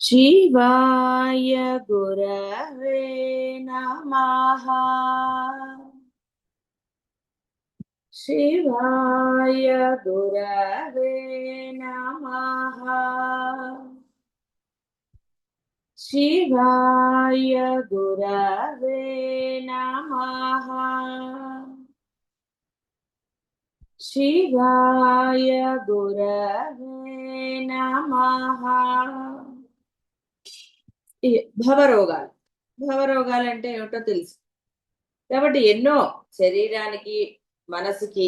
शिवाय गुरवे नमः। शिवाय गुरवे नमः। शिवाय गुरवे नमः। शिवाय गुरवे नमः। భవరోగాలు భవరోగాలు అంటే ఏమిటో తెలుసు కాబట్టి ఎన్నో శరీరానికి మనసుకి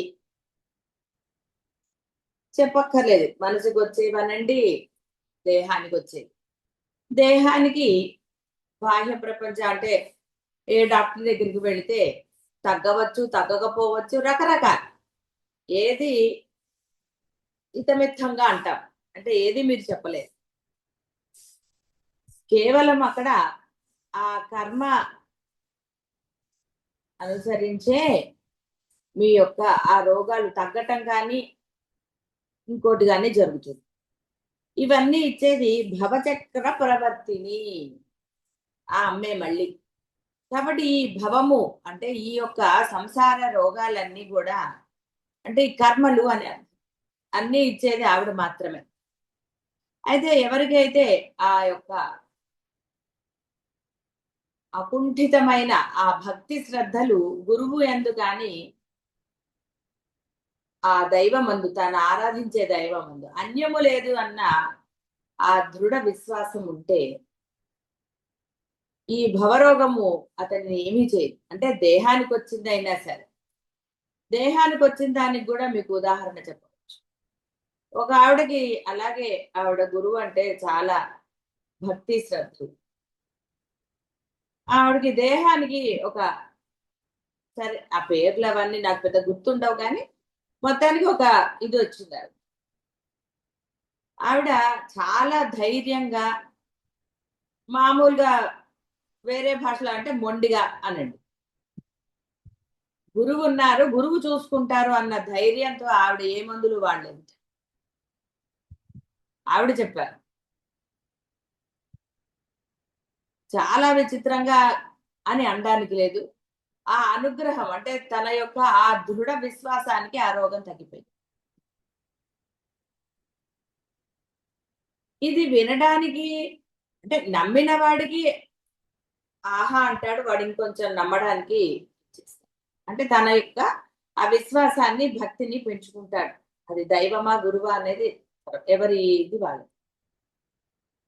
చెప్పక్కర్లేదు. మనసుకు వచ్చేవనండి, దేహానికి వచ్చేవి. దేహానికి బాహ్య ప్రపంచం అంటే ఏ డాక్టర్ దగ్గరికి వెళితే తగ్గవచ్చు, తగ్గకపోవచ్చు, రకరకాల. ఏది ఇతమిత్తంగా అంటాం అంటే ఏది మీరు చెప్పలేదు. కేవలం అక్కడ ఆ కర్మ అనుసరించే మీ యొక్క ఆ రోగాలు తగ్గటం కానీ ఇంకోటి కానీ జరుగుతుంది. ఇవన్నీ ఇచ్చేది భవచక్ర ప్రవర్తిని ఆ అమ్మే మళ్ళీ. కాబట్టి ఈ భవము అంటే ఈ యొక్క సంసార రోగాలన్నీ కూడా అంటే ఈ కర్మలు అని అన్నీ ఇచ్చేది ఆవిడ మాత్రమే. అయితే ఎవరికైతే ఆ యొక్క అకుంఠితమైన ఆ భక్తి శ్రద్ధలు గురువు యందు కానీ ఆ దైవమందు తాను ఆరాధించే దైవమందు అన్యము లేదు అన్న ఆ దృఢ విశ్వాసం ఉంటే ఈ భవరోగము అతన్ని ఏమీ చేయదు. అంటే దేహానికి వచ్చిందైనా సరే, దేహానికి వచ్చిన దానికి కూడా మీకు ఉదాహరణ చెప్పవచ్చు. ఒక ఆవిడకి అలాగే ఆవిడ గురువు అంటే చాలా భక్తి శ్రద్ధలు. ఆవిడకి దేహానికి ఒక సరే ఆ పేర్లు అవన్నీ నాకు పెద్ద గుర్తుండవు కానీ మొత్తానికి ఒక ఇది వచ్చింది ఆవిడ. ఆవిడ చాలా ధైర్యంగా మామూలుగా వేరే భాషలో అంటే మొండిగా అనండి. గురువు ఉన్నారు, గురువు చూసుకుంటారు అన్న ధైర్యంతో ఆవిడ ఏ మందులు వాడలేదు. ఆవిడ చెప్పారు. చాలా విచిత్రంగా అని అనడానికి లేదు. ఆ అనుగ్రహం అంటే తన యొక్క ఆ దృఢ విశ్వాసానికి ఆ రోగం తగ్గిపోయింది. ఇది వినడానికి అంటే నమ్మిన వాడికి ఆహా అంటాడు, వాడు ఇంకొంచెం నమ్మడానికి చేస్తాడు. అంటే తన యొక్క ఆ విశ్వాసాన్ని భక్తిని పెంచుకుంటాడు. అది దైవమా గురువా అనేది ఎవరి ఇది వాళ్ళు.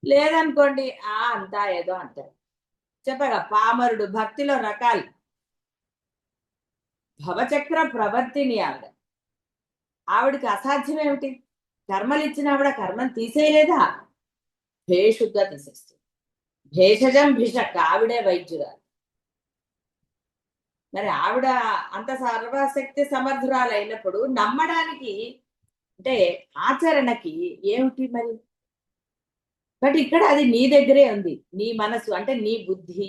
లేదనుకోండి అంతా ఏదో అంటారు. చెప్పగా పామరుడు భక్తిలో రకాలు. భవచక్ర ప్రవర్తిని ఆవిడ. ఆవిడకి అసాధ్యం ఏమిటి? కర్మలు ఇచ్చిన ఆవిడ కర్మను తీసేయలేదా? భేషుగ్గా తీసేస్తుంది. భేషజం భిషక్ ఆవిడే వైద్యురాలు. మరి ఆవిడ అంత సర్వశక్తి సమర్థురాలు అయినప్పుడు నమ్మడానికి అంటే ఆచరణకి ఏమిటి మరి? బట్ ఇక్కడ అది నీ దగ్గరే ఉంది. నీ మనసు అంటే నీ బుద్ధి.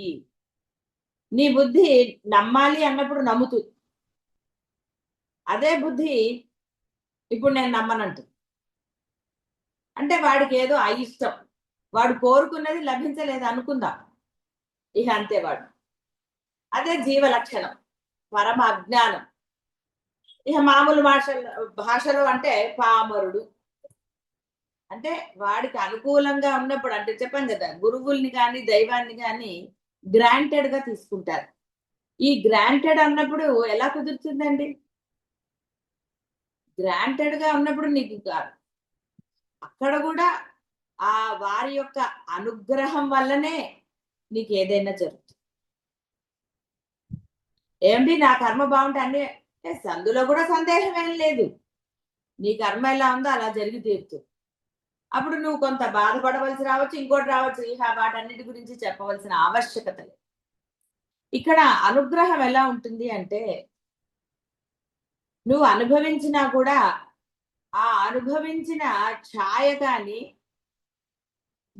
నీ బుద్ధి నమ్మాలి అన్నప్పుడు నమ్ముతుంది. అదే బుద్ధి ఇప్పుడు నేను నమ్మనంటుంది. అంటే వాడికి ఏదో అయిష్టం, వాడు కోరుకున్నది లభించలేదు అనుకుందాం, ఇక అంతే వాడు. అదే జీవ లక్షణం, పరమ అజ్ఞానం. ఇక మామూలు భాషలో అంటే పామరుడు. అంటే వాడికి అనుకూలంగా ఉన్నప్పుడు అంటే చెప్పాను కదా, గురువుల్ని కానీ దైవాన్ని కానీ గ్రాంటెడ్ గా తీసుకుంటారు. ఈ గ్రాంటెడ్ అన్నప్పుడు ఎలా కుదురుతుందండి? గ్రాంటెడ్ గా ఉన్నప్పుడు నీకు కాదు. అక్కడ కూడా ఆ వారి యొక్క అనుగ్రహం వల్లనే నీకు ఏదైనా జరుగుతుంది. ఏమిటి నా కర్మ బాగుంటే అన్ని అందులో కూడా సందేహం ఏం లేదు. నీ కర్మ ఎలా ఉందో అలా జరిగి తీరుతుంది. అప్పుడు నువ్వు కొంత బాధపడవలసి రావచ్చు, ఇంకోటి రావచ్చు. ఇక వాటన్నిటి గురించి చెప్పవలసిన ఆవశ్యకత లేదు. ఇక్కడ అనుగ్రహం ఎలా ఉంటుంది అంటే నువ్వు అనుభవించినా కూడా ఆ అనుభవించిన ఛాయ కానీ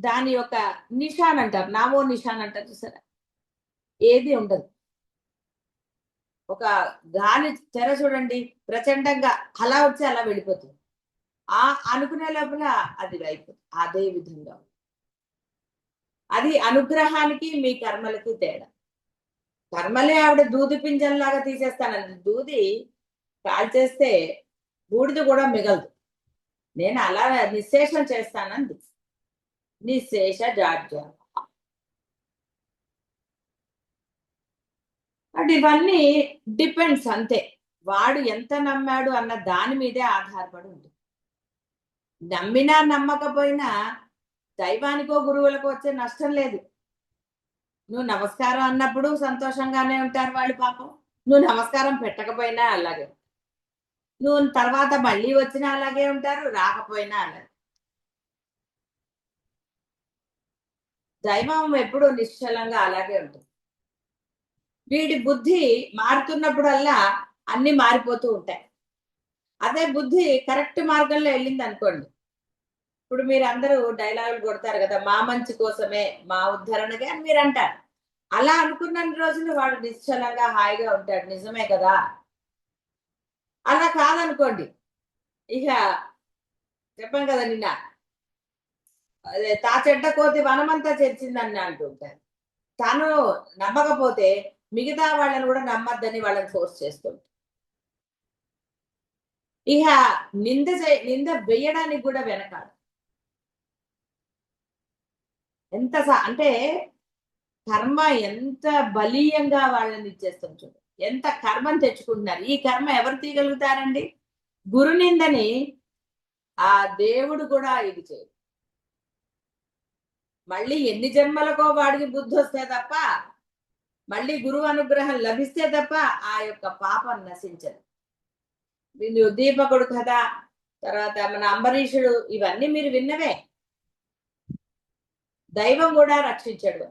దాని యొక్క నిషాన్ అంటారు, నామో నిషాన్ అంటారు చూసారా, ఏది ఉండదు. ఒక గాలి తెర చూడండి, ప్రచండంగా అలా వచ్చి అలా వెళ్ళిపోతుంది. ఆ అనుకునే లోపల అది అయిపోతుంది. అదే విధంగా అది అనుగ్రహానికి మీ కర్మలకి తేడా. కర్మలే ఆవిడ దూది పింజంలాగా తీసేస్తానండి. దూది కాల్చేస్తే బూడిద కూడా మిగలదు. నేను అలా నిశ్శేషం చేస్తానంది. నిశ్శేష జాడ్య. అంటే ఇవన్నీ డిపెండ్స్ అంతే. వాడు ఎంత నమ్మాడు అన్న దాని మీదే ఆధారపడి ఉంటుంది. నమ్మినా నమ్మకపోయినా దైవానికో గురువులకో వచ్చే నష్టం లేదు. నువ్వు నమస్కారం అన్నప్పుడు సంతోషంగానే ఉంటారు వాళ్ళు పాపం. నువ్వు నమస్కారం పెట్టకపోయినా అలాగే. నువ్వు తర్వాత మళ్ళీ వచ్చినా అలాగే ఉంటారు, రాకపోయినా అలాగే. దైవం ఎప్పుడు నిశ్చలంగా అలాగే ఉంటుంది. వీడి బుద్ధి మారుతున్నప్పుడల్లా అన్ని మారిపోతూ ఉంటాయి. అదే బుద్ధి కరెక్ట్ మార్గంలో వెళ్ళింది అనుకోండి. ఇప్పుడు మీరు అందరూ డైలాగులు కొడతారు కదా, మా మంచి కోసమే, మా ఉద్ధరణకే అని మీరు అంటారు. అలా అనుకున్న రోజులు వాడు నిశ్చలంగా హాయిగా ఉంటాడు. నిజమే కదా. అలా కాదనుకోండి, ఇక చెప్పాం కదా నిన్న, అదే తా చెడ్డ కోతి వనమంతా చర్చిందని అంటుంటారు. తను నమ్మకపోతే మిగతా వాళ్ళని కూడా నమ్మద్దని వాళ్ళని ఫోర్స్ చేస్తుంటారు. ఇక నింద వేయడానికి కూడా వెనకాడు. ఎంత అంటే కర్మ ఎంత బలీయంగా వాళ్ళని ఇచ్చేస్తాం చూడు. ఎంత కర్మని తెచ్చుకుంటున్నారు. ఈ కర్మ ఎవరు తీయగలుగుతారండి? గురు నిందని ఆ దేవుడు కూడా ఇది చేయడు. మళ్ళీ ఎన్ని జన్మలకో వాడికి బుద్ధి వస్తే తప్ప, మళ్ళీ గురువు అనుగ్రహం లభిస్తే తప్ప ఆ యొక్క పాపం నశించదు. దీపకుడు కథ, తర్వాత మన అంబరీషుడు, ఇవన్నీ మీరు విన్నవే. దైవం కూడా రక్షించడు.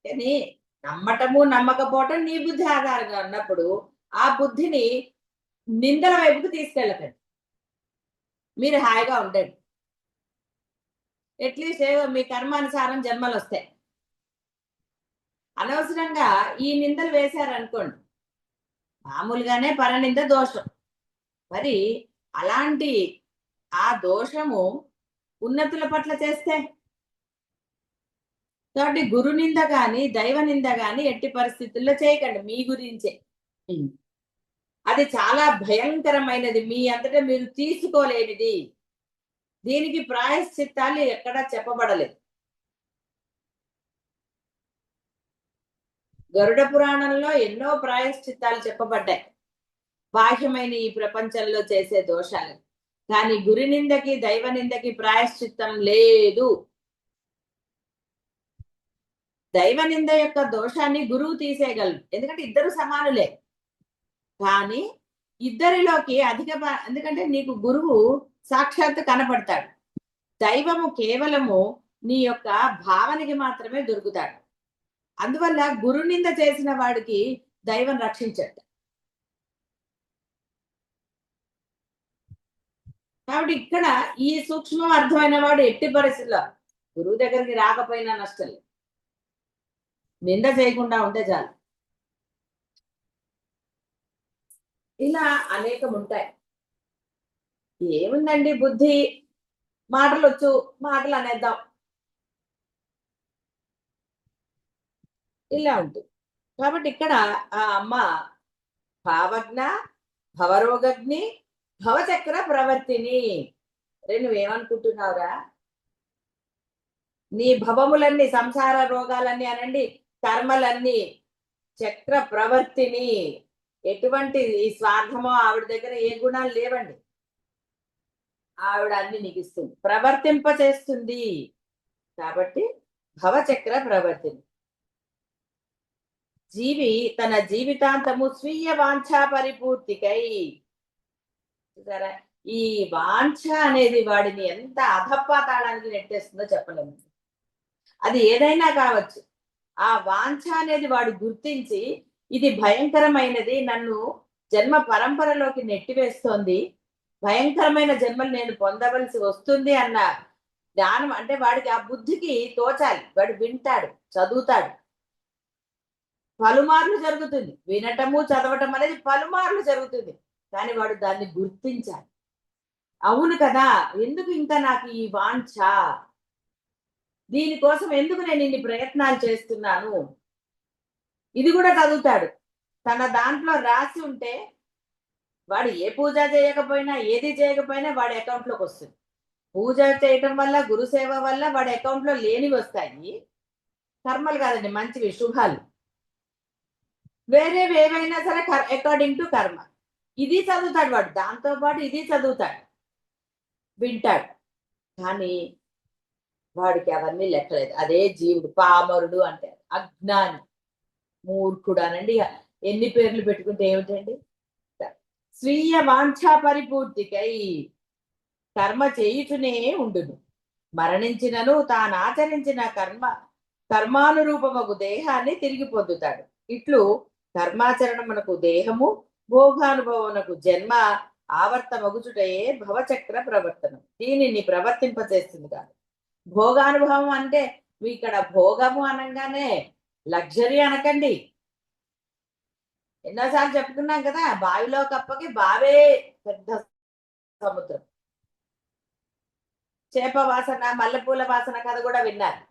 కానీ నమ్మటము నమ్మకపోవటం నీ బుద్ధి ఆధారంగా ఉన్నప్పుడు ఆ బుద్ధిని నిందల వైపుకు తీసుకెళ్ళకండి. మీరు హాయిగా ఉండండి. అట్లీస్ట్ మీ కర్మానుసారం జన్మలు వస్తాయి. అనవసరంగా ఈ నిందలు వేశారనుకోండి, మామూలుగానే పరనింద దోషం. మరి అలాంటి ఆ దోషము ఉన్నతుల పట్ల చేస్తే, కాబట్టి గురు నింద గాని దైవ నింద గాని ఎట్టి పరిస్థితుల్లో చేయకండి. మీ గురించే. అది చాలా భయంకరమైనది. మీ అంతటా మీరు తీసుకోలేనిది. దీనికి ప్రాయశ్చిత్తాలు ఎక్కడా చెప్పబడలేదు. గరుడ పురాణంలో ఎన్నో ప్రాయశ్చిత్తాలు చెప్పబడ్డాయి బాహ్యమైన ఈ ప్రపంచంలో చేసే దోషాలు. కానీ గురి నిందకి దైవ నిందకి ప్రాయశ్చిత్తం లేదు. దైవ నింద యొక్క దోషాన్ని గురువు తీసేయగలరు, ఎందుకంటే ఇద్దరు సమానులే. కానీ ఇద్దరిలోకి ఎందుకంటే నీకు గురువు సాక్షాత్తు కనపడతాడు. దైవము కేవలము నీ యొక్క భావనకి మాత్రమే దొరుకుతాడు. అందువల్ల గురు నింద చేసిన వాడికి దైవం రక్షించడు. కాబట్టి ఇక్కడ ఈ సూక్ష్మం అర్థమైన వాడు ఎట్టి పరిస్థితుల్లో గురువు దగ్గరికి రాకపోయినా నష్టం లేదు. నింద చేయకుండా ఉంటే చాలు. ఇలా అనేకం ఉంటాయి. ఏముందండి, బుద్ధి, మాటలు వచ్చు, మాటలు అనేద్దాం, ఇలా ఉంటుంది. కాబట్టి ఇక్కడ ఆ అమ్మ భావజ్ఞ, భవరోగజ్ఞి, భవచక్ర ప్రవర్తిని. నువ్వేమనుకుంటున్నావురా? నీ భవములన్నీ, సంసార రోగాలన్నీ అనండి, కర్మలన్నీ, చక్ర ప్రవర్తిని. ఎటువంటి ఈ స్వార్థమో ఆవిడ దగ్గర ఏ గుణాలు లేవండి. ఆవిడ అన్ని నీకు ఇస్తుంది, ప్రవర్తింప చేస్తుంది. కాబట్టి భవచక్ర ప్రవర్తిని. జీవి తన జీవితాంతము స్వీయ వాంఛా పరిపూర్తికై, సరే, ఈ వాంఛ అనేది వాడిని ఎంత అధపాతాళానికి నెట్టేస్తుందో చెప్పలేము. అది ఏదైనా కావచ్చు. ఆ వాంఛ అనేది వాడు గుర్తించి, ఇది భయంకరమైనది, నన్ను జన్మ పరంపరలోకి నెట్టివేస్తోంది, భయంకరమైన జన్మలు నేను పొందవలసి వస్తుంది అన్న జ్ఞానం, అంటే వాడికి ఆ బుద్ధికి తోచాలి. వాడు వింటాడు, చదువుతాడు. పలుమార్లు జరుగుతుంది వినటము, చదవటం అనేది పలుమార్లు జరుగుతుంది. కానీ వాడు దాన్ని గుర్తించాలి. అవును కదా, ఎందుకు ఇంకా నాకు ఈ వాంఛ, దీనికోసం ఎందుకు నేను ఇన్ని ప్రయత్నాలు చేస్తున్నాను, ఇది కూడా చదువుతాడు. తన దాంట్లో రాసి ఉంటే వాడు ఏ పూజ చేయకపోయినా ఏది చేయకపోయినా వాడి అకౌంట్లోకి వస్తుంది. పూజ చేయటం వల్ల గురుసేవ వల్ల వాడి అకౌంట్లో లేనివి వస్తాయి, కర్మలు కాదండి, మంచివి, శుభాలు. వేరేవి ఏవైనా సరే అకార్డింగ్ టు కర్మ. ఇది చదువుతాడు వాడు, దాంతో పాటు ఇది చదువుతాడు, వింటాడు. కానీ వాడికి అవన్నీ లెక్కలేదు. అదే జీవుడు, పామరుడు అంటే అజ్ఞాని, మూర్ఖుడు అనండి, ఎన్ని పేర్లు పెట్టుకుంటే ఏమిటండి. స్వీయ వాంఛా పరిపూర్తికై కర్మ చేయుచునే ఉండును, మరణించినను తాను ఆచరించిన కర్మానురూపమగు దేహాన్ని తిరిగి పొందుతాడు. ఇట్లు కర్మాచరణమునకు దేహము, భోగానుభవమునకు జన్మ ఆవర్తమగుచుటయే భవచక్ర ప్రవర్తనం. దీనిని ప్రవర్తింపచేస్తుంది కాదు. భోగానుభవం అంటే ఇక్కడ భోగము అనగానే లగ్జరీ అనకండి. ఎన్నోసార్లు చెప్పుకున్నాం కదా, బావిలో కప్పకి బావే పెద్ద సముద్రం. చేప వాసన, మల్లెపూల వాసన కథ కూడా విన్నారు.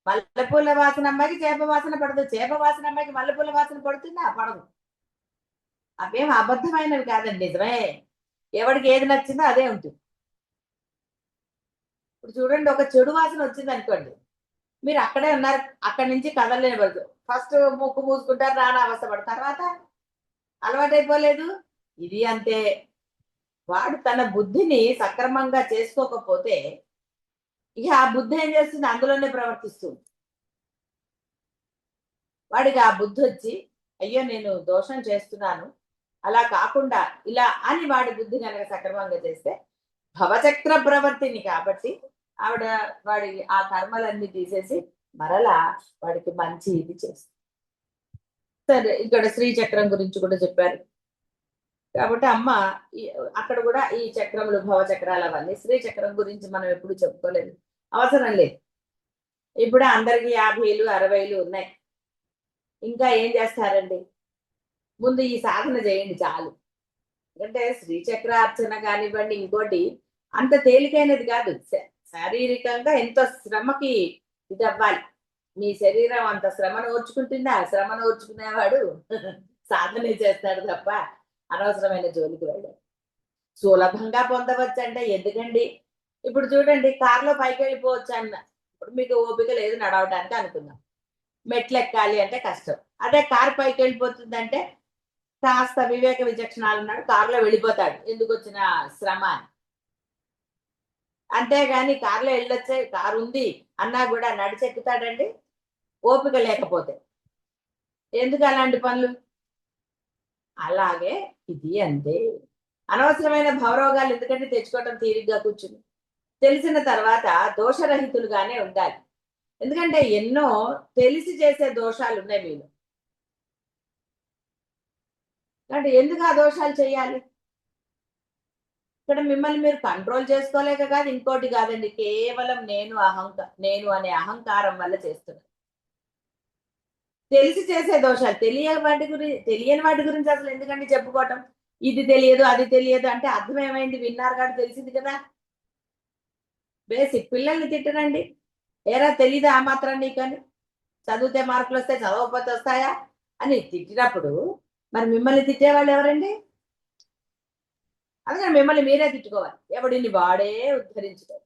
మల్లెపూల వాసన అమ్మాయికి చేప వాసన పడదు, చేప వాసన అమ్మాయికి మల్లెపూల వాసన పడుతుందా? పడదు. అవేం అబద్ధమైనవి కాదండి, నిజమే. ఎవరికి ఏది నచ్చిందో అదే ఉంటుంది. ఇప్పుడు చూడండి, ఒక చెడు వాసన వచ్చింది అనుకోండి, మీరు అక్కడే ఉన్నారు, అక్కడి నుంచి కదలలేని పడదు. ఫస్ట్ ముక్కు మూసుకుంటారు, రానా అవస్థ పడతారు, తర్వాత అలవాటైపోలేదు. ఇది అంతే. వాడు తన బుద్ధిని సక్రమంగా చేసుకోకపోతే ఇక ఆ బుద్ధి ఏం చేస్తుంది, అందులోనే ప్రవర్తిస్తుంది. వాడికి ఆ బుద్ధి వచ్చి అయ్యో నేను దోషం చేస్తున్నాను, అలా కాకుండా ఇలా అని వాడి బుద్ధి కనుక సక్రమంగా చేస్తే భవచక్ర ప్రవర్తిని కాబట్టి ఆవిడ వాడి ఆ కర్మలన్నీ తీసేసి మరలా వాడికి మంచి ఇది చేస్తుంది. సరే, ఇక్కడ శ్రీచక్రం గురించి కూడా చెప్పారు కాబట్టి అమ్మ అక్కడ కూడా ఈ చక్రములు, భవచక్రాలు అవన్నీ. శ్రీచక్రం గురించి మనం ఎప్పుడు చెప్పుకోలేదు, అవసరం లేదు. ఇప్పుడు అందరికి 50లు 60లు ఉన్నాయి, ఇంకా ఏం చేస్తారండి? ముందు ఈ సాధన చేయండి చాలు. ఎందుకంటే శ్రీచక్ర అర్చన కానివ్వండి, ఇంకోటి అంత తేలికైనది కాదు. శారీరకంగా ఎంతో శ్రమకి ఇది అవ్వాలి. మీ శరీరం అంత శ్రమను ఓర్చుకుంటుందా? శ్రమను ఓర్చుకునేవాడు సాధనే చేస్తాడు తప్ప అనవసరమైన జోలికి వెళ్ళాడు. సులభంగా పొందవచ్చు అంటే ఎందుకండి? ఇప్పుడు చూడండి, కారులో పైకి వెళ్ళిపోవచ్చు అన్న, ఇప్పుడు మీకు ఓపిక లేదు నడవడానికి అనుకుందాం, మెట్లు ఎక్కాలి అంటే కష్టం. అదే కారు పైకి వెళ్ళిపోతుందంటే కాస్త వివేక విచక్షణాలు ఉన్నాడు, కారులో వెళ్ళిపోతాడు, ఎందుకు వచ్చిన శ్రమ. అంతేగాని కారులో వెళ్ళొచ్చే, కారు ఉంది అన్నా కూడా నడిచెక్కుతాడండి ఓపిక లేకపోతే. ఎందుకు అలాంటి పనులు? అలాగే ఇది అంతే. అనవసరమైన భవరోగాలు ఎందుకంటే తెచ్చుకోవటం తీరిగ్గా కూర్చుని. తెలిసిన తర్వాత దోషరహితులుగానే ఉండాలి. ఎందుకంటే ఎన్నో తెలిసి చేసే దోషాలు ఉన్నాయి మీలో. అంటే ఎందుకు ఆ దోషాలు చేయాలి? ఇక్కడ మిమ్మల్ని మీరు కంట్రోల్ చేసుకోలేక కాదు, ఇంకోటి కాదండి, కేవలం నేను అనే అహంకారం వల్ల చేస్తున్నారు. తెలిసి చేసే దోషాలు, తెలియని వాటి గురించి అసలు ఎందుకంటే చెప్పుకోవటం. ఇది తెలియదు అది తెలియదు అంటే అర్థం ఏమైంది? విన్నారు కాబట్టి తెలిసింది కదా. బేసిక్. పిల్లల్ని తిట్టనండి, ఏరా తెలీదా ఆ మాత్రం నీకని, చదివితే మార్కులు వస్తాయి చదవకపోతే వస్తాయా అని తిట్టినప్పుడు మరి మిమ్మల్ని తిట్టేవాళ్ళు ఎవరండి? అందుకని మిమ్మల్ని మీరే తిట్టుకోవాలి. ఎవడిని వాడే ఉద్ధరించుకోవాలి.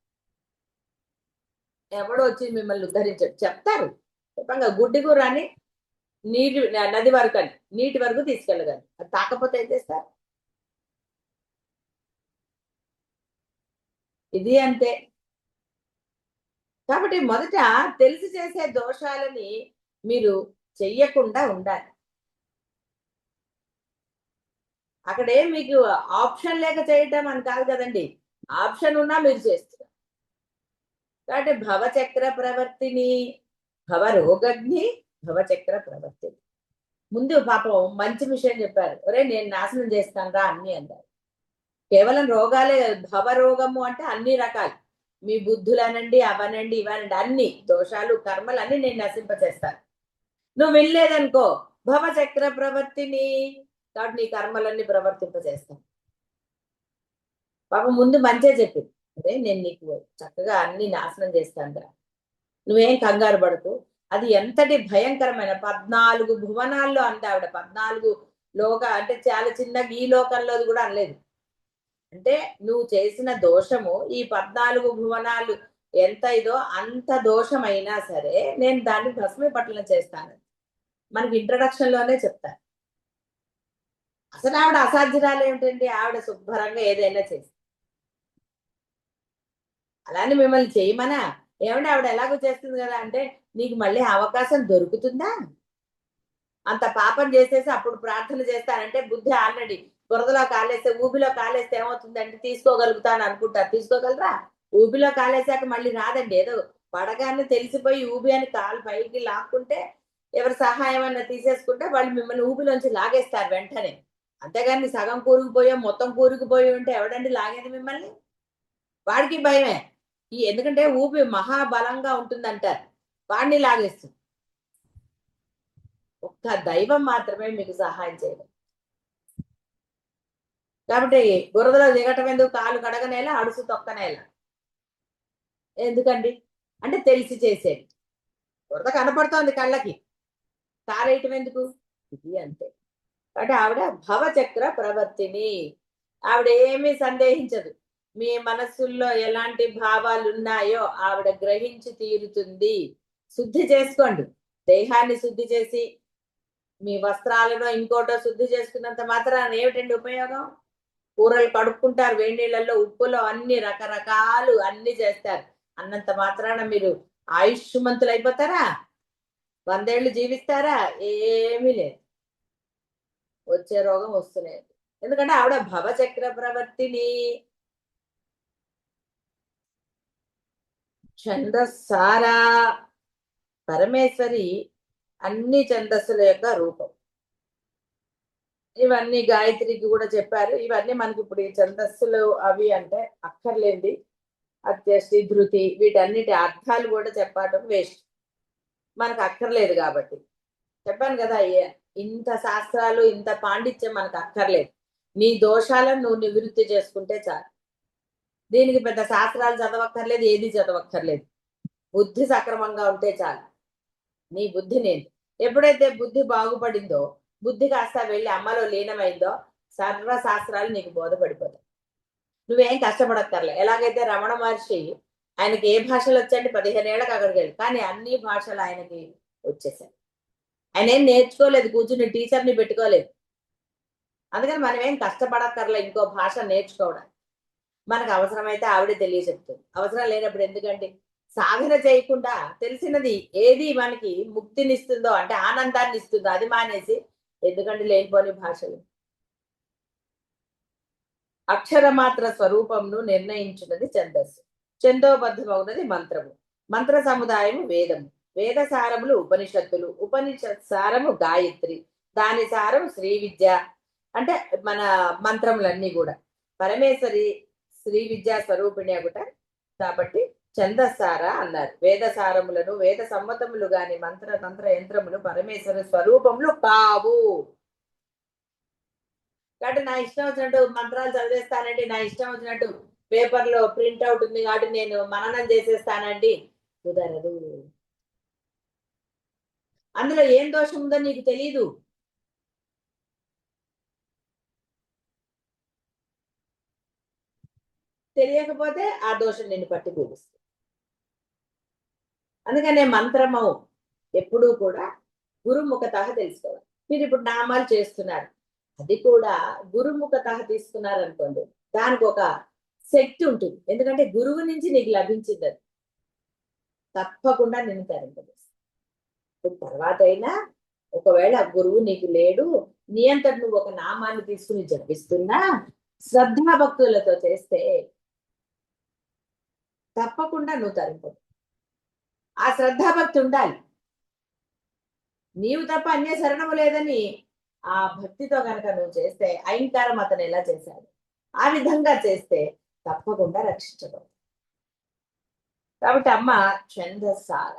ఎవడో వచ్చి మిమ్మల్ని ఉద్ధరించాడు చెప్తారు, చెప్పంగా గుడ్డి గుర్రాన్ని నది వరకు అని నీటి వరకు తీసుకెళ్ళగలరు, అది తాకపోతే ఏం చేస్తారు? ఇది అంతే. కాబట్టి మొదట తెలిసి చేసే దోషాలని మీరు చెయ్యకుండా ఉండాలి. అక్కడే మీకు ఆప్షన్ లేక చేయటం అని కాదు కదండి, ఆప్షన్ ఉన్నా మీరు చేస్తున్నారు. కాబట్టి భవచక్ర ప్రవర్తిని, భవరోగగ్ని భవచక్ర ప్రవర్తిని. ముందు పాపం మంచి విషయం చెప్పారు, ఒరే నేను నాశనం చేస్తాను రా అన్ని అన్నారు. కేవలం రోగాలే, భవరోగము అంటే అన్ని రకాలు, మీ బుద్ధులనండి, అవనండి ఇవనండి, అన్ని దోషాలు కర్మలు అన్ని నేను నశింపచేస్తాను. నువ్వు వెళ్ళలేదనుకో భవచక్ర ప్రవర్తిని, కాబట్టి నీ కర్మలన్నీ ప్రవర్తింపచేస్తాను. పాపం ముందు మంచిగా చెప్పింది, అదే నేను నీకు చక్కగా అన్ని నాశనం చేస్తాను రా. నువ్వేం కంగారు పడుతూ. అది ఎంతటి భయంకరమైన 14 భువనాల్లో అంది ఆవిడ. 14 అంటే చాలా చిన్నగా ఈ లోకంలోది కూడా అనలేదు. అంటే నువ్వు చేసిన దోషము ఈ 14 భువనాలు ఎంత ఇదో అంత దోషమైనా సరే నేను దాన్ని భస్మీపట్నం చేస్తాను. మనకి ఇంట్రడక్షన్ లోనే చెప్తాను. అసలు ఆవిడ అసాధ్యురాలు ఏమిటండి? ఆవిడ శుభ్రంగా ఏదైనా చేసి అలానే మిమ్మల్ని చేయమనా? ఏమంటే ఆవిడ ఎలాగో చేస్తుంది కదా అంటే నీకు మళ్ళీ అవకాశం దొరుకుతుందా? అంత పాపం చేసేసి అప్పుడు ప్రార్థన చేస్తానంటే బుద్ధి ఆల్రెడీ బురదలో కాలేస్తే ఊబిలో కాలేస్తే ఏమవుతుందంటే తీసుకోగలుగుతాను అనుకుంటారు. తీసుకోగలరా? ఊబిలో కాలేసాక మళ్ళీ రాదండి. ఏదో పడగానే తెలిసిపోయి ఊబి అని కాలు పైకి లాక్కుంటే ఎవరి సహాయం అన్న తీసేసుకుంటే వాళ్ళు మిమ్మల్ని ఊబిలోంచి లాగేస్తారు వెంటనే. అంతేగాని సగం కూరుకుపోయో మొత్తం కూరుకుపోయి ఉంటే ఎవడండి లాగేది మిమ్మల్ని? వాడికి భయమే. ఎందుకంటే ఊపి మహాబలంగా ఉంటుందంటారు. వాడిని లాగేస్తుంది. ఒక్క దైవం మాత్రమే మీకు సహాయం చేయగలరు. కాబట్టి బురదలో దిగటం ఎందుకు? కాలు కడగనేల అడుసు తొక్కనేల. ఎందుకండి? అంటే తెలిసి చేసేది. బురద కనపడుతోంది కళ్ళకి, కారేయటం ఎందుకు? ఇది అంతే. కాబట్టి ఆవిడ భవచక్ర ప్రవర్తిని. ఆవిడ ఏమీ సందేహించదు. మీ మనస్సుల్లో ఎలాంటి భావాలు ఉన్నాయో ఆవిడ గ్రహించి తీరుతుంది. శుద్ధి చేసుకోండి. దేహాన్ని శుద్ధి చేసి మీ వస్త్రాలను ఇంకోటో శుద్ధి చేసుకున్నంత మాత్రాన ఏమిటండి ఉపయోగం? కూరలు కడుక్కుంటారు వేడి నీళ్ళల్లో, ఉప్పులో అన్ని రకరకాలు అన్ని చేస్తారు. అన్నంత మాత్రాన మీరు ఆయుష్మంతులు అయిపోతారా? 100 ఏళ్ళు జీవిస్తారా? ఏమీ లేదు. వచ్చే రోగం వస్తూనే. ఎందుకంటే ఆవిడ భవచక్ర ప్రవర్తిని. ఛందస్సారా పరమేశ్వరి అన్ని ఛందస్సుల యొక్క రూపం. ఇవన్నీ గాయత్రికి కూడా చెప్పారు. ఇవన్నీ మనకి ఇప్పుడు ఈ ఛందస్సులు అవి అంటే అక్కర్లేండి. అత్యష్టి, ధృతి వీటన్నిటి అర్థాలు కూడా చెప్పడం వేస్ట్. మనకు అక్కర్లేదు కాబట్టి చెప్పాను కదా. ఇంత శాస్త్రాలు ఇంత పాండిత్యం మనకు అక్కర్లేదు. నీ దోషాలను నువ్వు నివృత్తి చేసుకుంటే చాలు. దీనికి పెద్ద శాస్త్రాలు చదవక్కర్లేదు, ఏది చదవక్కర్లేదు. బుద్ధి సక్రమంగా ఉంటే చాలు. నీ బుద్ధి నేను ఎప్పుడైతే బుద్ధి బాగుపడిందో, బుద్ధి కాస్త వెళ్ళి అమ్మలో లీనమైందో సర్వశాస్త్రాలు నీకు బోధపడిపోతాయి. నువ్వేం కష్టపడక్కర్లే. ఎలాగైతే రమణ మహర్షి ఆయనకి ఏ భాషలు వచ్చండి? 15 ఏళ్ళకి అక్కడికి వెళ్ళి, కానీ అన్ని భాషలు ఆయనకి వచ్చేసాయి. ఆయన ఏం నేర్చుకోలేదు, కూర్చుని టీచర్ని పెట్టుకోలేదు. అందుకని మనం ఏం కష్టపడక్కర్లే ఇంకో భాష నేర్చుకోవడం. మనకు అవసరమైతే ఆవిడే తెలియచెప్తుంది. అవసరం లేనప్పుడు ఎందుకంటే సాధన చేయకుండా తెలిసినది ఏది మనకి ముక్తినిస్తుందో అంటే ఆనందాన్ని ఇస్తుందో అది మానేసి ఎందుకంటే లేనిపోని భాషలు. అక్షరమాత్ర స్వరూపంను నిర్ణయించున్నది ఛందస్సు. ఛందోబద్ధమవునది మంత్రము. మంత్ర సముదాయము వేదము. వేద సారములు ఉపనిషత్తులు. ఉపనిషత్ సారము గాయత్రి. దాని సారము శ్రీ విద్య. అంటే మన మంత్రములన్నీ కూడా పరమేశ్వరి శ్రీ విద్యా స్వరూపిణి అగుట కాబట్టి ఛందస్సార అన్నారు. వేద సారములను వేద సమ్మతములు గాని మంత్ర తంత్ర యంత్రములు పరమేశ్వర స్వరూపములు కావు. కాబట్టి నా ఇష్టం వచ్చినట్టు మంత్రాలు చదివేస్తానండి, నా ఇష్టం వచ్చినట్టు పేపర్లో ప్రింట్ అవుట్ ఉంది కాబట్టి నేను మననం చేసేస్తానండి, కుదరదు. అందులో ఏం దోషం ఉందో నీకు తెలియదు. తెలియకపోతే ఆ దోషం నిన్ను పట్టి పీడిస్తుంది. అందుకనే మంత్రము ఎప్పుడూ కూడా గురుముఖత తెలుసుకోవాలి. మీరు ఇప్పుడు నామాలు చేస్తున్నారు, అది కూడా గురుముఖత తీసుకున్నారనుకోండి, దానికి ఒక శక్తి ఉంటుంది. ఎందుకంటే గురువు నుంచి నీకు లభించింది, అది తప్పకుండా నిన్ను తరింపజేస్తుంది. తర్వాత అయినా ఒకవేళ గురువు నీకు లేడు, నీ అంతటి నువ్వు ఒక నామాన్ని తీసుకుని జపిస్తున్నా శ్రద్ధాభక్తులతో చేస్తే తప్పకుండా నువ్వు తరింపదు. ఆ శ్రద్ధాభక్తి ఉండాలి. నీవు తప్ప అన్య శరణము లేదని ఆ భక్తితో కనుక నువ్వు చేస్తే, ఐంకారం అతను ఎలా చేశాడు ఆ విధంగా చేస్తే తప్పకుండా రక్షించడం. కాబట్టి అమ్మ ఛందస్సార.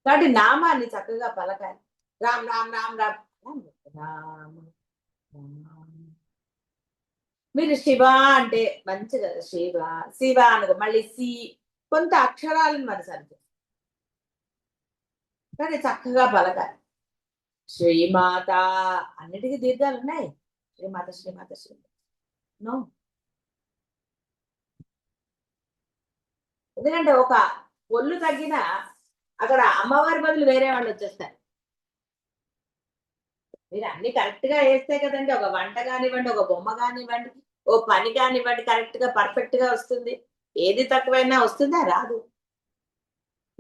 కాబట్టి నామాన్ని చక్కగా పలకాలి. రామ్ రామ్ రామ్ రామ్ రామ్. మీరు శివ అంటే మంచిగా శివ శివ అనుకో, మళ్ళీ సి కొంత అక్షరాలను మరి సరిచే కానీ చక్కగా పలకాలి. శ్రీమాత, అన్నిటికీ దీర్ఘాలు ఉన్నాయి. శ్రీమాత శ్రీమాత శ్రీమాత నో. ఎందుకంటే ఒక ఒళ్ళు తగ్గిన అక్కడ అమ్మవారి బదులు వేరే వాళ్ళు వచ్చేస్తారు. మీరు అన్ని కరెక్ట్ గా వేస్తే కదండి ఒక వంట కానివ్వండి, ఒక బొమ్మ కానివ్వండి, ఓ పని కానివ్వండి, కరెక్ట్ గా పర్ఫెక్ట్ గా వస్తుంది. ఏది తక్కువైనా వస్తుందా? రాదు.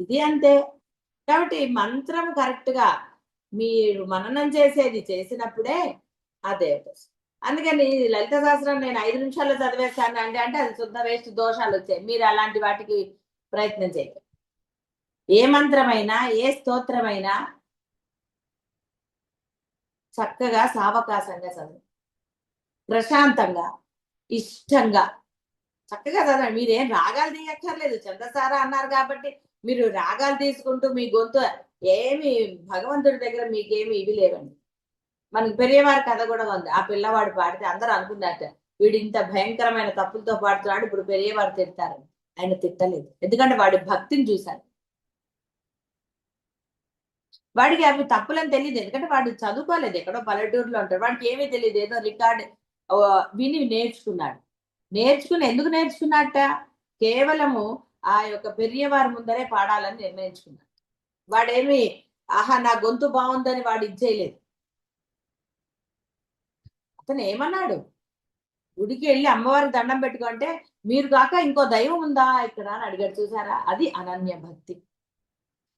ఇది అంతే. కాబట్టి మంత్రం కరెక్ట్ గా మీరు మననం చేసేది చేసినప్పుడే ఆ దేవత వస్తుంది. అందుకని లలిత శాస్త్రం నేను 5 నిమిషాల్లో చదివేస్తాను అంటే అంటే అది శుద్ధ వేస్ట్, దోషాలు వచ్చాయి. మీరు అలాంటి వాటికి ప్రయత్నం చేయండి. ఏ మంత్రమైనా ఏ స్తోత్రమైనా చక్కగా సావకాశంగా చదువు, ప్రశాంతంగా, ఇష్టంగా చక్కగా చదవండి. మీరేం రాగాలు తీయక్కర్లేదు. చంద్రసార అన్నారు కాబట్టి మీరు రాగాలు తీసుకుంటూ మీ గొంతు ఏమి భగవంతుడి దగ్గర మీకేమి ఇవి లేవండి. మనకి పెరియవారి కథ కూడా ఉంది. ఆ పిల్లవాడు పాడితే అందరూ అనుకున్నట్ట వీడు ఇంత భయంకరమైన తప్పులతో పాడుతున్నాడు, ఇప్పుడు పెరియవారు తిడతారు. ఆయన తిట్టలేదు, ఎందుకంటే వాడి భక్తిని చూశాడు. వాడికి అవి తప్పులని తెలియదు, ఎందుకంటే వాడు చదువుకోలేదు, ఎక్కడో పల్లెటూరులో ఉంటాడు. వాడికి ఏమీ తెలియదు, ఏదో రికార్డ్ విని నేర్చుకున్నాడు. నేర్చుకుని ఎందుకు నేర్చుకున్నట్ట? కేవలము ఆ యొక్క పెరియవారి ముందరే పాడాలని నిర్ణయించుకున్నాడు. వాడేమి ఆహా నా గొంతు బాగుందని వాడు ఇది చేయలేదు. అతను ఏమన్నాడు? గుడికి వెళ్ళి అమ్మవారికి దండం పెట్టుకుంటే మీరు కాక ఇంకో దైవం ఉందా ఇక్కడ అని అడిగాడు. చూసారా, అది అనన్య భక్తి.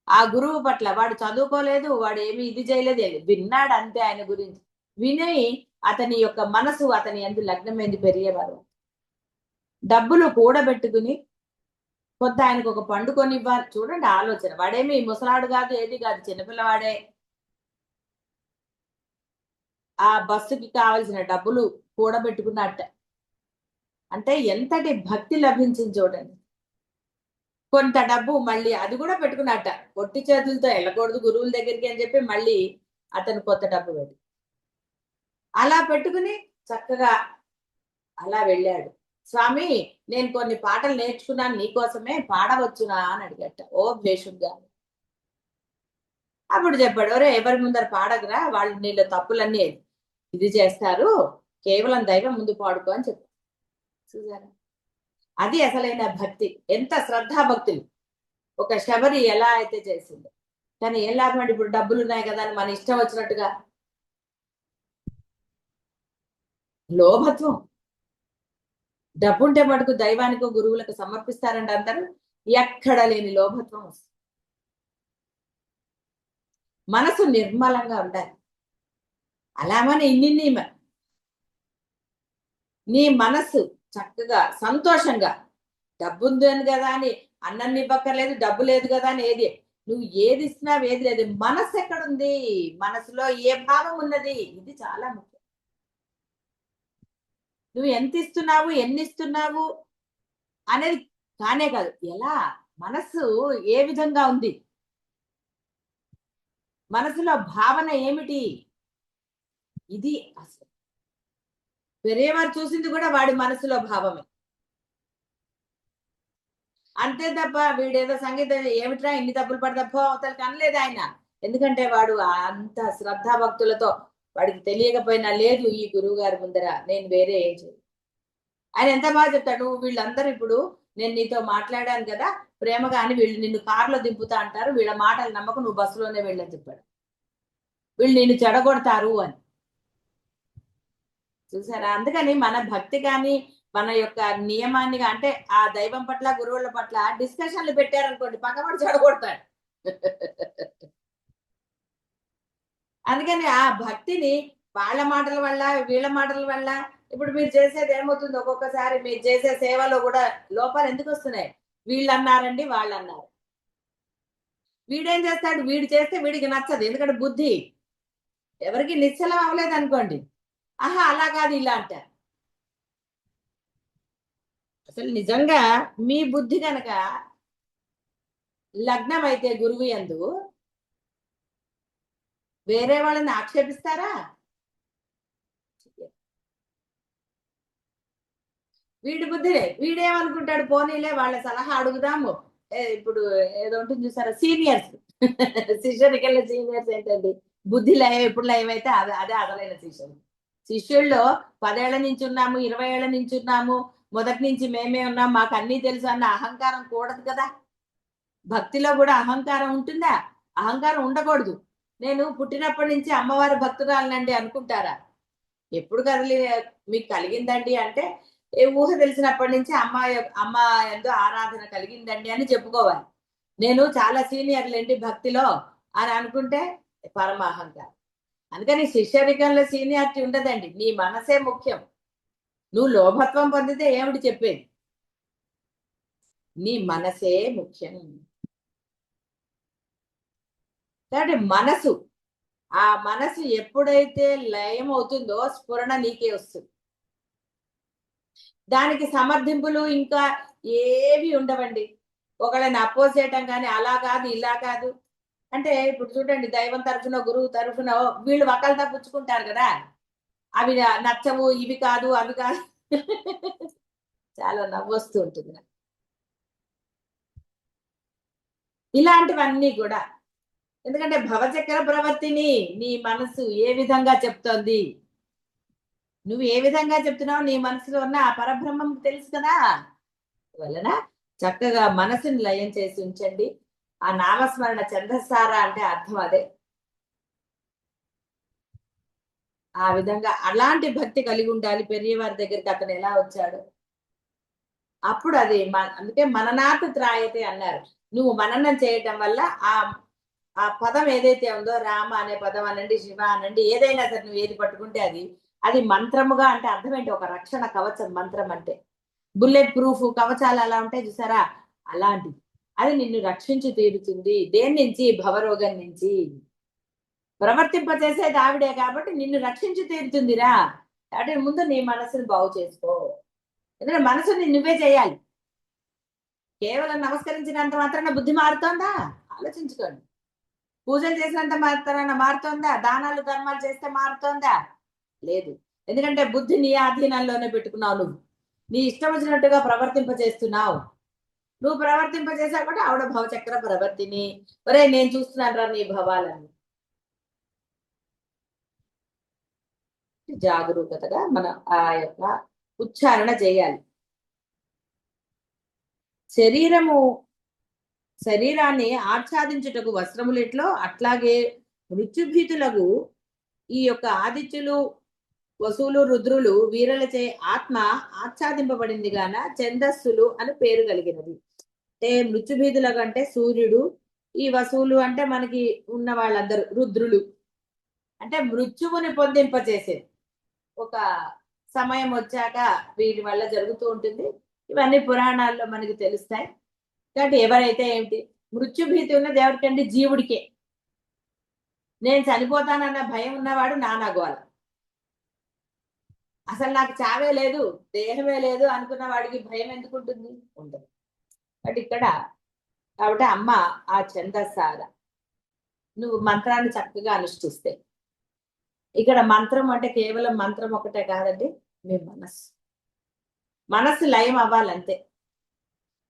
ఆ గురువు పట్ల వాడు చదువుకోలేదు, వాడు ఏమి ఇది చేయలేదు, విన్నాడు అంతే. ఆయన గురించి విని అతని యొక్క మనసు అతని యందు లగ్నమైంది. పెరిగేవారు డబ్బులు కూడబెట్టుకుని కొంత ఆయనకు ఒక పండు కొనివ్వాలి. చూడండి ఆలోచన. వాడేమి ముసలాడు కాదు, ఏది కాదు, చిన్నపిల్లవాడే. ఆ బస్సుకి కావలసిన డబ్బులు కూడబెట్టుకున్నట్ట. అంటే ఎంతటి భక్తి లభించింది చూడండి. కొంత డబ్బు మళ్ళీ అది కూడా పెట్టుకున్నట్ట. పొట్టి చేతులతో వెళ్ళకూడదు గురువుల దగ్గరికి అని చెప్పి మళ్ళీ అతను కొత్త డబ్బు పెట్టి అలా పెట్టుకుని చక్కగా అలా వెళ్ళాడు. స్వామి, నేను కొన్ని పాటలు నేర్చుకున్నాను నీకోసమే, పాడవచ్చునా అని అడిగట. ఓ భేషుగ్గా. అప్పుడు చెప్పాడు, ఒరే ఎవరి ముందర పాడకురా, వాళ్ళు నీళ్ళ తప్పులన్నీ ఇది చేస్తారు, కేవలం దైవం ముందు పాడుకో అని చెప్పాడు. చూసారా, అది అసలైన భక్తి. ఎంత శ్రద్ధాభక్తులు. ఒక శబరి ఎలా అయితే చేసిందో. కానీ ఏం లాభం అండి, ఇప్పుడు డబ్బులు ఉన్నాయి కదా అని మన ఇష్టం వచ్చినట్టుగా. లోభత్వం. డబ్బుంటే మటుకు దైవానికో గురువులకు సమర్పిస్తారండి అందరూ. ఎక్కడ లేని లోభత్వం వస్తుంది. మనసు నిర్మలంగా ఉండాలి. అలామని ఇన్ని నీ మనస్సు చక్కగా సంతోషంగా, డబ్బు ఉంది అని కదా అని అన్నం ఇవ్వక్కర్లేదు, డబ్బు లేదు కదా అని ఏది నువ్వు ఏది ఇస్తున్నావు ఏది లేదు, మనస్సు ఎక్కడుంది, మనసులో ఏ భావం ఉన్నది, ఇది చాలా ముఖ్యం. నువ్వు ఎంత ఇస్తున్నావు, ఎన్ని ఇస్తున్నావు అనేది కానే కాదు, ఎలా మనస్సు ఏ విధంగా ఉంది, మనసులో భావన ఏమిటి, ఇది అసలు. పెరేవారు చూసింది కూడా వాడి మనసులో భావమే. అంతే తప్ప వీడేదో సంగీతం ఏమిట్రా ఇన్ని తప్పులు పడతప్పో అవతలకి అనలేదు ఆయన. ఎందుకంటే వాడు అంత శ్రద్ధాభక్తులతో వాడికి తెలియకపోయినా, లేదు ఈ గురువు గారి ముందర నేను వేరే ఏం చేయను. ఆయన ఎంత బాగా చెప్తాడు, వీళ్ళందరూ ఇప్పుడు నేను నీతో మాట్లాడాను కదా ప్రేమగా అని, వీళ్ళు నిన్ను కారులో దింపుతా అంటారు, వీళ్ళ మాటలు నమ్మకం, నువ్వు బస్సులోనే వెళ్ళని చెప్పాడు. వీళ్ళు నిన్ను చెడగొడతారు అని. చూసారా, అందుకని మన భక్తి కానీ మన యొక్క నియమాన్ని అంటే ఆ దైవం పట్ల గురువుల పట్ల డిస్కషన్లు పెట్టారనుకోండి, పక్కవాడు చెడగొడతాడు. అందుకని ఆ భక్తిని వాళ్ళ మాటల వల్ల వీళ్ళ మాటల వల్ల ఇప్పుడు మీరు చేసేది ఏమవుతుంది, ఒక్కొక్కసారి మీరు చేసే సేవలో కూడా లోపాలు ఎందుకు వస్తున్నాయి? వీళ్ళు అన్నారండి, వాళ్ళు అన్నారు. వీడేం చేస్తాడు, వీడు చేస్తే వీడికి నచ్చదు, ఎందుకంటే బుద్ధి ఎవరికి నిశ్చలం అవ్వలేదు అనుకోండి, ఆహా అలా కాదు ఇలా అంటారు. అసలు నిజంగా మీ బుద్ధి కనుక లగ్నం అయితే గురువు యందు వేరే వాళ్ళని ఆక్షేపిస్తారా? వీడి బుద్ధిలే, వీడేమనుకుంటాడు, పోనీలే వాళ్ళ సలహా అడుగుదాము, ఇప్పుడు ఏదో ఉంటుంది చూసారా, సీనియర్స్. శిష్యరికల్లా సీనియర్స్ ఏంటండి, బుద్ధి లయం ఎప్పుడు లయమైతే అదే అసలైన శిష్యులు. శిష్యుల్లో 10 ఏళ్ల నుంచి ఉన్నాము, 20 ఏళ్ల నుంచి ఉన్నాము, మొదటి నుంచి మేమే ఉన్నాం, మాకు అన్నీ తెలుసు అన్న అహంకారం కూడదు కదా. భక్తిలో కూడా అహంకారం ఉంటుందా? అహంకారం ఉండకూడదు. నేను పుట్టినప్పటి నుంచి అమ్మవారి భక్తురాలనండి అనుకుంటారా? ఎప్పుడు కదిలి మీకు కలిగిందండి అంటే, ఏ ఊహ తెలిసినప్పటి నుంచి అమ్మ ఎంతో ఆరాధన కలిగిందండి అని చెప్పుకోవాలి. నేను చాలా సీనియర్లేండి భక్తిలో అని అనుకుంటే పరమ అహంకారం. అందుకని శిష్యరికంలో సీనియారిటీ ఉండదండి, నీ మనసే ముఖ్యం. నువ్వు లోభత్వం పొందితే ఏమిటి చెప్పేది? నీ మనసే ముఖ్యం. కాబట్టి మనసు, ఆ మనసు ఎప్పుడైతే లయం అవుతుందో స్ఫురణ నీకే వస్తుంది. దానికి సమర్థింపులు ఇంకా ఏవి ఉండవండి. ఒకళ్ళని అపోజ్ చేయటం కానీ అలా కాదు ఇలా కాదు అంటే, ఇప్పుడు చూడండి, దైవం తరఫున గురువు తరఫున వీళ్ళు వకాలతా పుచ్చుకుంటారు కదా, అవి నచ్చవు, ఇవి కాదు అవి కాదు. చాలా నవ్వొస్తూ ఉంటుంది నాకు. ఇలాంటివన్నీ కూడా ఎందుకంటే భవచక్ర ప్రవర్తిని నీ మనసు ఏ విధంగా చెప్తోంది, నువ్వు ఏ విధంగా చెప్తున్నావు, నీ మనసులో ఉన్న ఆ పరబ్రహ్మం తెలుసు కదా. వలన చక్కగా మనసుని లయం చేసి ఉంచండి. ఆ నామస్మరణ ఛందస్సార అంటే అర్థం అదే. ఆ విధంగా అలాంటి భక్తి కలిగి ఉండాలి. పెరియవారి దగ్గరికి అతను ఎలా వచ్చాడు, అప్పుడు అది అందుకే మననాథ త్రాయతే అన్నారు. నువ్వు మననం చేయటం వల్ల ఆ ఆ పదం ఏదైతే ఉందో, రామ అనే పదం అనండి, శివ అనండి, ఏదైనా సరే నువ్వు ఏది పట్టుకుంటే అది అది మంత్రముగా, అంటే అర్థం ఏంటి, ఒక రక్షణ కవచం మంత్రం అంటే. బుల్లెట్ ప్రూఫ్ కవచాలు అలా ఉంటాయి చూసారా, అలాంటిది. అది నిన్ను రక్షించి తీరుతుంది. దేని నుంచి? భవరోగం నుంచి. ప్రవర్తింపచేసేది ఆవిడే కాబట్టి నిన్ను రక్షించి తీరుతుందిరా. అంటే ముందు నీ మనసుని బాగు చేసుకో. ఎందుకంటే మనసుని నువ్వే చేయాలి. కేవలం నమస్కరించినంత మాత్రాన బుద్ధి మారుతోందా? ఆలోచించుకోండి. పూజలు చేసినంత మాత్రాన మారుతోందా? దానాలు ధర్మాలు చేస్తే మారుతోందా? లేదు. ఎందుకంటే బుద్ధి నీ ఆధీనంలోనే పెట్టుకున్నావు. నువ్వు నీ ఇష్టం వచ్చినట్టుగా ప్రవర్తింప చేస్తున్నావు. నువ్వు ప్రవర్తింప చేసావు కాబట్టి ఆవిడ భవచక్ర ప్రవర్తిని. ఒరే నేను చూస్తున్నాను రా నీ భవాలని. జాగరూకతగా మనం ఆ యొక్క ఉచ్చారణ చేయాలి. శరీరాన్ని ఆచ్ఛాదించుటకు వస్త్రములెట్లో అట్లాగే మృత్యుభీతులకు ఈ యొక్క ఆదిత్యులు, వసువులు, రుద్రులు వీరలచే ఆత్మ ఆచ్ఛాదింపబడింది గాన ఛందస్సులు అని పేరు కలిగినది. అంటే మృత్యుభీతులకు అంటే సూర్యుడు, ఈ వసువులు అంటే మనకి ఉన్న వాళ్ళందరూ రుద్రులు, అంటే మృత్యువుని పొందింపచేసేది. ఒక సమయం వచ్చాక వీటి వల్ల జరుగుతూ ఉంటుంది. ఇవన్నీ పురాణాల్లో మనకి తెలుస్తాయి. కాబట్టి ఎవరైతే ఏమిటి, మృత్యుభీతి ఉన్నది ఎవరికంటే జీవుడికే. నేను చనిపోతానన్న భయం ఉన్నవాడు నానగోల. అసలు నాకు చావే లేదు, దేహమే లేదు అనుకున్న వాడికి భయం ఎందుకు ఉంటుంది? ఉండదు. బట్ ఇక్కడ కాబట్టి అమ్మ ఆ ఛందస్సార నువ్వు మంత్రాన్ని చక్కగా అనుష్ఠిస్తే, ఇక్కడ మంత్రం అంటే కేవలం మంత్రం ఒకటే కాదండి, మీ మనస్సు లయం అవ్వాలంతే.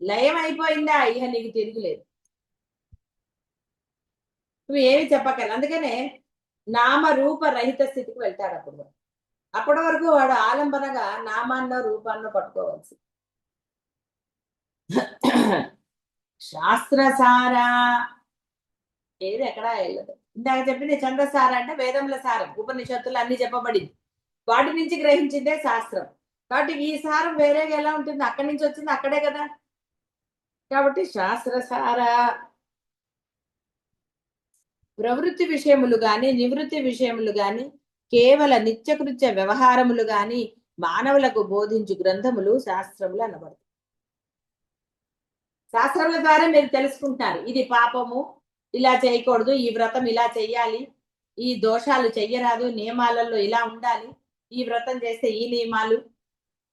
లయం అయిపోయిందా ఇక నీకు తిరుగులేదు. నువ్వు ఏమి చెప్పగలరు. అందుకనే నామరూప రహిత స్థితికి వెళ్తాడు అప్పుడు. అప్పటి వరకు వాడు ఆలంబనగా నామాన్నో రూపాన్నో పట్టుకోవాల్సి. శాస్త్రసార ఏది ఎక్కడా వెళ్ళదు. ఇందాక చెప్పింది చంద్రసార అంటే వేదముల సారం, ఉపనిషత్తులు అన్ని చెప్పబడింది, వాటి నుంచి గ్రహించిందే శాస్త్రం. కాబట్టి ఈ సారం వేరేగా ఎలా ఉంటుంది? అక్కడి నుంచి వచ్చింది అక్కడే కదా. కాబట్టి శాస్త్రసార ప్రవృత్తి విషయములు గాని నివృత్తి విషయములు గాని కేవల నిత్యకృత్య వ్యవహారములు గాని మానవులకు బోధించు గ్రంథములు శాస్త్రములు అనబడతాయి. శాస్త్రముల ద్వారా మీరు తెలుసుకుంటున్నారు, ఇది పాపము, ఇలా చేయకూడదు, ఈ వ్రతం ఇలా చెయ్యాలి, ఈ దోషాలు చెయ్యరాదు, నియమాలలో ఇలా ఉండాలి, ఈ వ్రతం చేస్తే ఈ నియమాలు,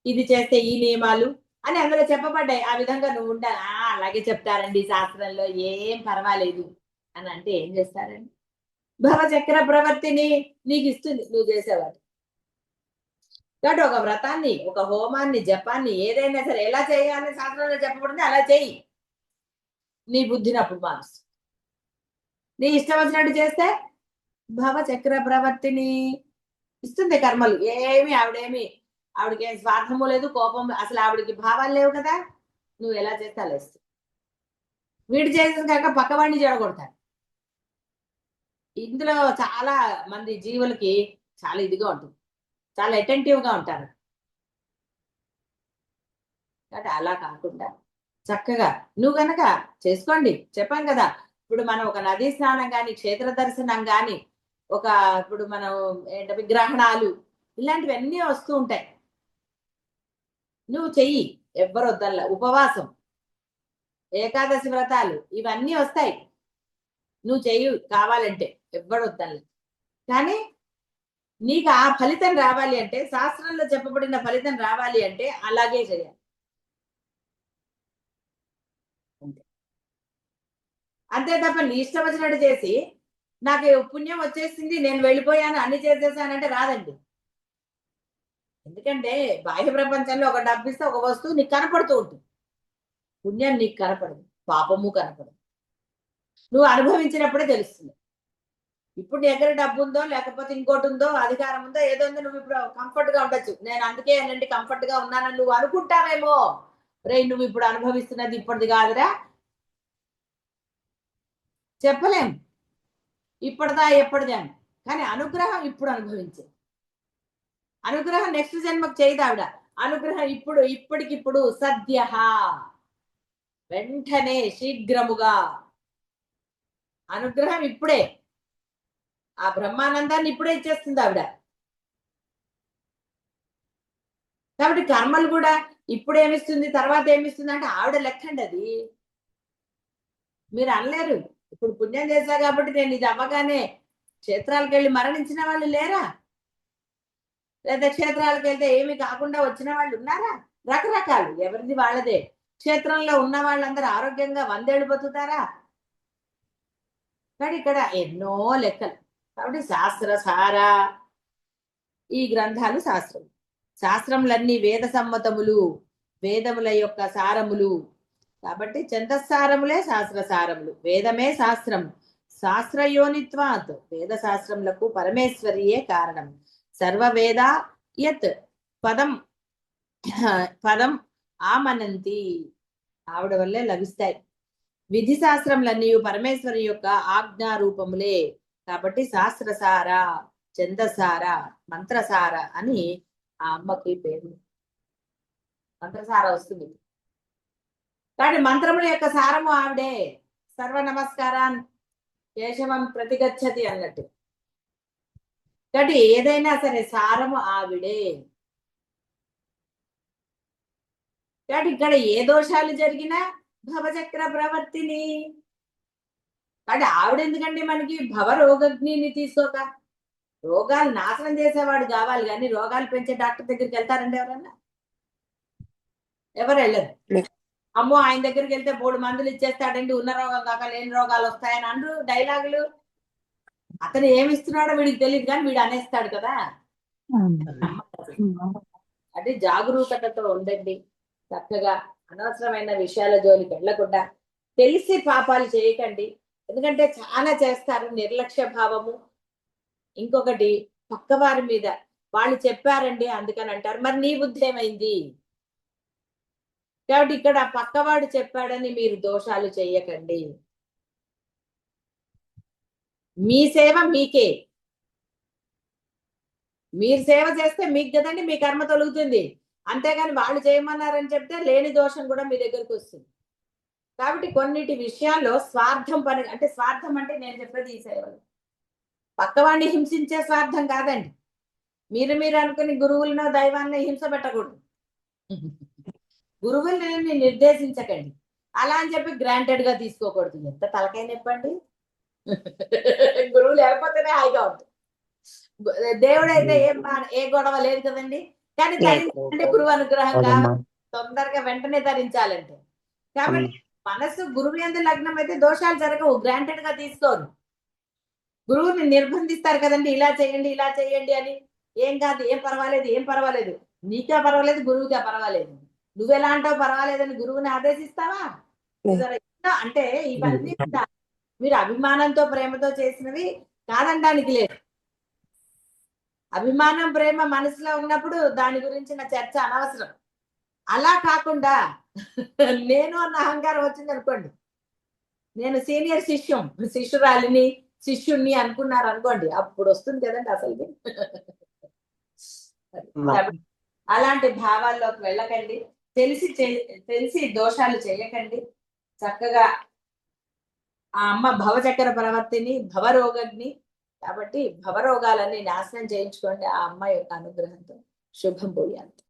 ఇది చేస్తే ఈ నియమాలు అని అందులో చెప్పబడ్డాయి. ఆ విధంగా నువ్వు ఉండాలి. అలాగే చెప్తారండి శాస్త్రంలో, ఏం పర్వాలేదు అని అంటే ఏం చేస్తారండి? భవచక్ర ప్రవర్తిని నీకు ఇస్తుంది నువ్వు చేసేవాడు. కాబట్టి ఒక వ్రతాన్ని, ఒక హోమాన్ని, జపాన్ని ఏదైనా సరే ఎలా చేయాలని శాస్త్రంలో చెప్పబడింది అలా చెయ్యి. నీ బుద్ధిని అప్పుడు మారుస్తుంది. నీ ఇష్టం వచ్చినట్టు చేస్తే భవ చక్ర ప్రవర్తిని ఇస్తుంది కర్మలు. ఆవిడకి ఏం స్వార్థము లేదు, కోపం, అసలు ఆవిడకి భావాలు లేవు కదా. నువ్వు ఎలా చేస్తే అలా ఇస్తుంది. వీడు చేసిన కాక పక్కవాడిని చెడగొడతాడు. ఇందులో చాలా మంది జీవులకి చాలా ఇదిగా ఉంటుంది, చాలా అటెంటివ్ గా ఉంటారు. కాబట్టి అలా కాకుండా చక్కగా నువ్వు గనక చేసుకోండి. చెప్పాం కదా, ఇప్పుడు మనం ఒక నదీ స్నానం కానీ, క్షేత్ర దర్శనం కానీ, ఇప్పుడు మనం విగ్రహణాలు ఇలాంటివన్నీ వస్తూ ఉంటాయి. నువ్వు చెయ్యి, ఎవ్వరు వద్దల్లా. ఉపవాసం, ఏకాదశి వ్రతాలు ఇవన్నీ వస్తాయి, నువ్వు చెయ్యి కావాలంటే, ఎవ్వరు వద్దల్లా. కానీ నీకు ఆ ఫలితం రావాలి అంటే, శాస్త్రంలో చెప్పబడిన ఫలితం రావాలి అంటే అలాగే చేయాలి. అంతే తప్ప నీ ఇష్టం వచ్చినట్టు చేసి నాకు పుణ్యం వచ్చేసింది నేను వెళ్ళిపోయాను అన్ని చేసేసానంటే రాదండి. ఎందుకంటే బాహ్య ప్రపంచంలో ఒక డబ్బు ఇస్తే ఒక వస్తువు నీకు కనపడుతూ ఉంటుంది, పుణ్యం నీకు కనపడదు, పాపము కనపడదు. నువ్వు అనుభవించినప్పుడే తెలుస్తుంది. ఇప్పుడు నీ దగ్గర డబ్బు ఉందో, లేకపోతే ఇంకోటి ఉందో, అధికారం ఉందో, ఏదో ఉందో, నువ్వు ఇప్పుడు కంఫర్ట్ గా ఉండొచ్చు. నేను అందుకే ఏంటంటే కంఫర్ట్ గా ఉన్నానని నువ్వు అనుకుంటావేమో. రే, నువ్వు ఇప్పుడు అనుభవిస్తున్నది ఇప్పటిది కాదురా, చెప్పలేం ఇప్పటిదా ఎప్పటిదా అని. కానీ అనుగ్రహం ఇప్పుడు అనుభవించే అనుగ్రహం నెక్స్ట్ జన్మకు చేయదు ఆవిడ. అనుగ్రహం ఇప్పటికిప్పుడు సద్య, వెంటనే, శీఘ్రముగా అనుగ్రహం ఇప్పుడే, ఆ బ్రహ్మానందాన్ని ఇప్పుడే ఇచ్చేస్తుంది ఆవిడ. కాబట్టి కర్మలు కూడా ఇప్పుడు ఏమిస్తుంది, తర్వాత ఏమిస్తుంది అంటే ఆవిడ లెక్కండి అది. మీరు అనలేరు. ఇప్పుడు పుణ్యం చేశా కాబట్టి నేను ఇది అవ్వగానే క్షేత్రాలకు వెళ్ళి మరణించిన వాళ్ళు లేరా? లేదా క్షేత్రాలకు వెళ్తే ఏమి కాకుండా వచ్చిన వాళ్ళు ఉన్నారా? రకరకాలు, ఎవరిది వాళ్ళదే. క్షేత్రంలో ఉన్న వాళ్ళందరూ ఆరోగ్యంగా 100 ఏళ్ళు బతుకుతారా? కానీ ఇక్కడ ఎన్నో లెక్కలు. కాబట్టి శాస్త్రసార ఈ గ్రంథాలు శాస్త్రములన్నీ వేద సమ్మతములు, వేదముల యొక్క సారములు. కాబట్టి ఛందస్సారములే శాస్త్రసారములు, వేదమే శాస్త్రం. శాస్త్రయోనిత్వాత్, వేద శాస్త్రములకు పరమేశ్వరియే కారణం. సర్వవేద యత్ పదం పదం ఆమనంతి, ఆవిడ వల్లే లభిస్తాయి. విధి శాస్త్రములన్నీ పరమేశ్వరి యొక్క ఆజ్ఞారూపములే. కాబట్టి శాస్త్రసార, ఛందసార, మంత్రసార అని ఆ అమ్మకి పేరు. మంత్రసార వస్తుంది. కానీ మంత్రముల యొక్క సారము ఆవిడే. సర్వ నమస్కారాన్ కేశవం ప్రతిగచ్చతి అన్నట్టు. కాబట్టి ఏదైనా సరే సారము ఆవిడే. కాబట్టి ఇక్కడ ఏ దోషాలు జరిగినా భవచక్ర ప్రవర్తిని. కాబట్టి ఆవిడ ఎందుకంటే మనకి భవరోగగ్నిని తీసుకోక, రోగాలు నాశనం చేసేవాడు కావాలి కానీ రోగాలు పెంచే డాక్టర్ దగ్గరికి వెళ్తారండి ఎవరన్నా? ఎవరు వెళ్ళరు. అమ్మో ఆయన దగ్గరికి వెళ్తే 3 మందులు ఇచ్చేస్తాడండి, ఉన్న రోగం కాక లేని రోగాలు వస్తాయని అందరూ డైలాగులు. అతను ఏమి ఇస్తున్నాడో వీడికి తెలియదు కానీ వీడు అనేస్తాడు కదా. అంటే జాగరూకతతో ఉండండి. చక్కగా అనవసరమైన విషయాల జోలికి వెళ్ళకుండా తెలిసి పాపాలు చేయకండి. ఎందుకంటే చాలా చేస్తారు, నిర్లక్ష్య భావము. ఇంకొకటి పక్కవారి మీద వాళ్ళు చెప్పారండి అందుకని అంటారు. మరి నీ బుద్ధి ఏమైంది? కాబట్టి ఇక్కడ పక్కవాడు చెప్పాడని మీరు దోషాలు చేయకండి. మీ సేవ మీకే. మీరు సేవ చేస్తే మీకు కదండి మీ కర్మ తొలుగుతుంది. అంతేగాని వాళ్ళు చేయమన్నారని చెప్తే లేని దోషం కూడా మీ దగ్గరకు వస్తుంది. కాబట్టి కొన్నిటి విషయాల్లో స్వార్థం పని, అంటే స్వార్థం అంటే నేను చెప్పేది ఈ సేవలు పక్కవాడిని హింసించే స్వార్థం కాదండి. మీరు అనుకుని గురువులను దైవాన్ని హింస పెట్టకూడదు. గురువుల్ని నిర్దేశించకండి. అలా అని చెప్పి గ్రాంటెడ్ గా తీసుకోకూడదు. ఎంత తలకాయ నొప్పండి. గురువు లేకపోతేనే హాయిగా ఉంటుంది. దేవుడైతే ఏ గొడవ లేదు కదండి. కానీ ధరించాలంటే గురువు అనుగ్రహం కావాలి, తొందరగా వెంటనే ధరించాలంటే. కాబట్టి మనసు గురువు యందు లగ్నం అయితే దోషాలు జరగవు, గ్రాంటెడ్ గా తీసుకోరు. గురువుని నిర్బంధిస్తారు కదండి, ఇలా చేయండి ఇలా చేయండి అని. ఏం కాదు, ఏం పర్వాలేదు, నీకే పర్వాలేదు, గురువుకే పర్వాలేదు. నువ్వెలా అంటావు పర్వాలేదని గురువుని ఆదేశిస్తావా? అంటే ఇవన్నీ మీరు అభిమానంతో ప్రేమతో చేసినవి కాదనడానికి లేదు. అభిమానం ప్రేమ మనసులో ఉన్నప్పుడు దాని గురించిన చర్చ అనవసరం. అలా కాకుండా నేను అన్న అహంకారం వచ్చింది అనుకోండి, నేను సీనియర్ శిష్యురాలిని శిష్యుణ్ణి అనుకున్నారు అనుకోండి, అప్పుడు వస్తుంది కదండి అసలు. అలాంటి భావాల్లోకి వెళ్ళకండి. తెలిసి దోషాలు చేయకండి. చక్కగా ఆ అమ్మ భవచక్ర ప్రవర్తిని భవరోగగ్ని కాబట్టి భవరోగాలన్నీ నాశనం చేయించుకోండి ఆ అమ్మ యొక్క అనుగ్రహంతో. శుభం భూయాత్.